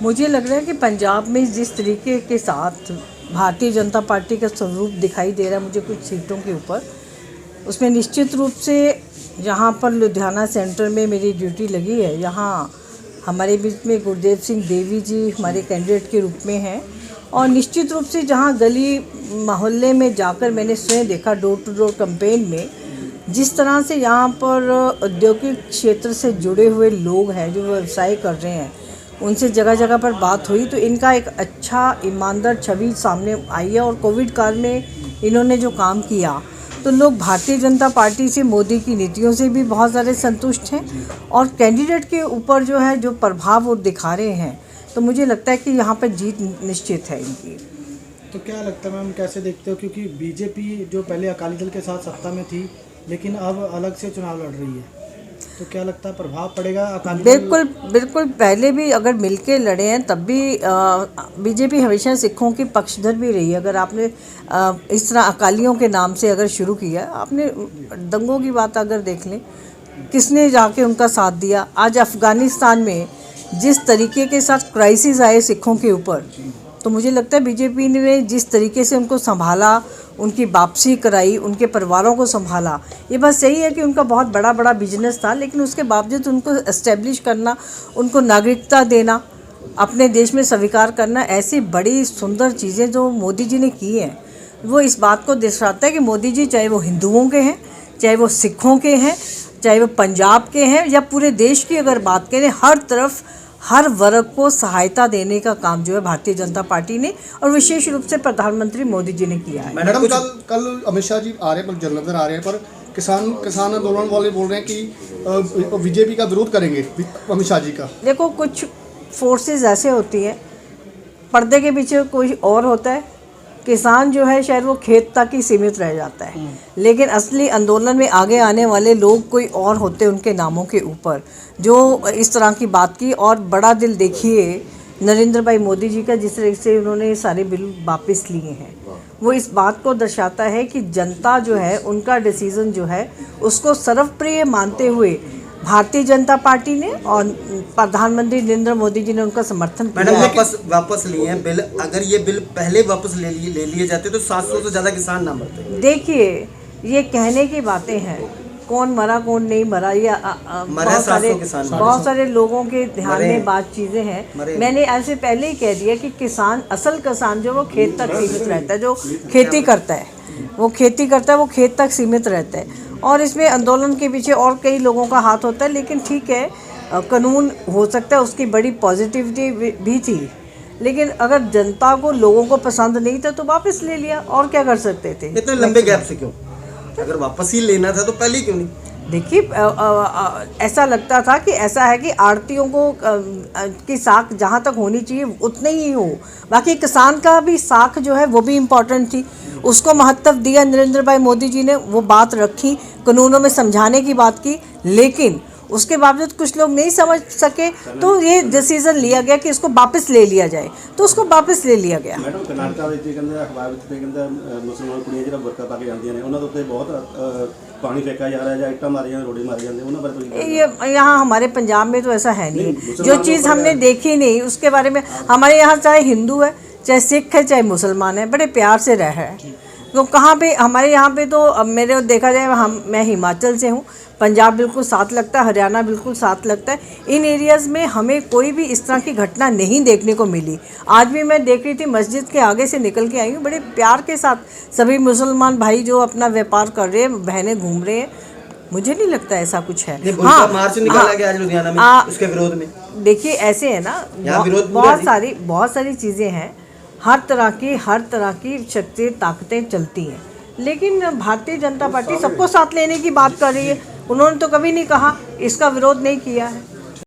मुझे लग रहा है कि पंजाब में जिस तरीके के साथ भारतीय जनता पार्टी का स्वरूप दिखाई दे रहा है मुझे कुछ सीटों के ऊपर, उसमें निश्चित रूप से जहाँ पर लुधियाना सेंटर में मेरी ड्यूटी लगी है, यहाँ हमारे बीच में गुरदेव सिंह देवी जी हमारे कैंडिडेट के रूप में हैं। और निश्चित रूप से जहाँ गली मोहल्ले में जाकर मैंने स्वयं देखा, डोर टू डोर कैंपेन में जिस तरह से यहाँ पर औद्योगिक क्षेत्र से जुड़े हुए लोग हैं जो व्यवसाय कर रहे हैं, उनसे जगह जगह पर बात हुई तो इनका एक अच्छा ईमानदार छवि सामने आई है। और कोविड काल में इन्होंने जो काम किया तो लोग भारतीय जनता पार्टी से, मोदी की नीतियों से भी बहुत ज़्यादा संतुष्ट हैं और कैंडिडेट के ऊपर जो है जो प्रभाव वो दिखा रहे हैं, तो मुझे लगता है कि यहाँ पर जीत निश्चित है इनकी। तो क्या लगता है मैम, कैसे देखते हो, क्योंकि बीजेपी जो पहले अकाली दल के साथ सत्ता में थी लेकिन अब अलग से चुनाव लड़ रही है, तो क्या लगता है प्रभाव पड़ेगा अकाली दल? बिल्कुल पहले भी अगर मिलके लड़े हैं तब भी बीजेपी हमेशा सिखों की पक्षधर भी रही है। अगर आपने इस तरह अकालियों के नाम से अगर शुरू किया, आपने दंगों की बात अगर देख लें, किसने जाके उनका साथ दिया। आज अफ़गानिस्तान में जिस तरीके के साथ क्राइसिस आए सिखों के ऊपर, तो मुझे लगता है बीजेपी ने जिस तरीके से उनको संभाला, उनकी वापसी कराई, उनके परिवारों को संभाला। ये बात सही है कि उनका बहुत बड़ा बिजनेस था, लेकिन उसके बावजूद उनको एस्टेब्लिश करना, उनको नागरिकता देना, अपने देश में स्वीकार करना, ऐसी बड़ी सुंदर चीज़ें जो मोदी जी ने की हैं, वो इस बात को दर्शाता है कि मोदी जी चाहे वो हिंदुओं के हैं, चाहे वो सिखों के हैं, चाहे वो पंजाब के हैं या पूरे देश की अगर बात करें, हर तरफ हर वर्ग को सहायता देने का काम जो है भारतीय जनता पार्टी ने और विशेष रूप से प्रधानमंत्री मोदी जी ने किया है। मैडम कल अमित शाह जी आ रहे हैं, जलंधर आ रहे हैं, पर किसान आंदोलन वाले बोल रहे हैं कि बीजेपी का विरोध करेंगे अमित शाह जी का। देखो, कुछ फोर्सेस ऐसे होती हैं, पर्दे के पीछे कोई और होता है। किसान जो है शायद वो खेत तक ही सीमित रह जाता है, लेकिन असली आंदोलन में आगे आने वाले लोग कोई और होते हैं उनके नामों के ऊपर, जो इस तरह की बात की। और बड़ा दिल देखिए नरेंद्र भाई मोदी जी का, जिस तरह से उन्होंने सारे बिल वापस लिए हैं, वो इस बात को दर्शाता है कि जनता जो है उनका डिसीज़न जो है उसको सर्वप्रिय मानते हुए भारतीय जनता पार्टी ने और प्रधानमंत्री नरेंद्र मोदी जी ने उनका समर्थन किया। मैडम वापस लिए हैं बिल, अगर ये बिल पहले वापस ले लिए जाते तो 700 से ज़्यादा किसान ना मरते। देखिए, ये कहने की बातें हैं, कौन मरा कौन नहीं मरा, ये बहुत सारे लोगों के ध्यान में बात चीज़ें हैं। मैंने ऐसे पहले ही कह दिया कि किसान, असल किसान जो वो खेत तक सीमित रहता है, जो खेती करता है वो खेत तक सीमित रहता है। और इसमें आंदोलन के पीछे और कई लोगों का हाथ होता है, लेकिन ठीक है, कानून हो सकता है उसकी बड़ी पॉजिटिविटी भी थी, लेकिन अगर जनता को, लोगों को पसंद नहीं था तो वापस ले लिया, और क्या कर सकते थे। इतने लंबे गैप से क्यों? अगर वापस ही लेना था तो पहले क्यों नहीं? देखिए, ऐसा लगता था कि ऐसा है कि आड़तियों को की साख जहाँ तक होनी चाहिए उतने ही हो, बाकी किसान का भी साख जो है वो भी इम्पोर्टेंट थी, उसको महत्व दिया नरेंद्र भाई मोदी जी ने, वो बात रखी, कानूनों में समझाने की बात की, लेकिन उसके बावजूद कुछ लोग नहीं समझ सके तो ये डिसीजन लिया गया कि इसको वापस ले लिया जाए, तो उसको वापस ले लिया गया। मैडम कर्नाटका ਵਿੱਚ ਕਹਿੰਦੇ ਅਖਬਾਰ ਵਿੱਚ ਤੇ ਕਹਿੰਦਾ ਮੁਸਲਮਾਨ ਕੁੜੀਆਂ ਜਿਹੜਾ ਬੁਰਕਾ ਪਾ ਕੇ ਜਾਂਦੀਆਂ ਨੇ ਉਹਨਾਂ ਦੇ ਉੱਤੇ ਬਹੁਤ पानी फेंका जा रहा है या इट्टा मारी जाती, रोड़े मारी जाते हैं, उन्होंने पर ये यहाँ हमारे पंजाब में तो ऐसा है नहीं। जो चीज़ हमने देखी नहीं उसके बारे में, हमारे यहाँ चाहे हिंदू है, चाहे सिख है, चाहे मुसलमान है, बड़े प्यार से रह है। तो कहाँ पे हमारे यहाँ पे तो अब मेरे देखा जाए, मैं हिमाचल से हूँ, पंजाब बिल्कुल साथ लगता है, हरियाणा बिल्कुल साथ लगता है। इन एरियाज़ में हमें कोई भी इस तरह की घटना नहीं देखने को मिली। आज भी मैं देख रही थी, मस्जिद के आगे से निकल के आई हूँ, बड़े प्यार के साथ सभी मुसलमान भाई जो अपना व्यापार कर रहे हैं, बहनें घूम रहे हैं, मुझे नहीं लगता ऐसा कुछ है। हाँ, मार्च निकाला गया आज लुधियाना में उसके विरोध में। देखिए, ऐसे है ना, बहुत सारी चीज़ें हैं, हर तरह की शक्ति ताकतें चलती हैं, लेकिन भारतीय जनता पार्टी सबको साथ लेने की बात कर रही है। उन्होंने तो कभी नहीं कहा, इसका विरोध नहीं किया है।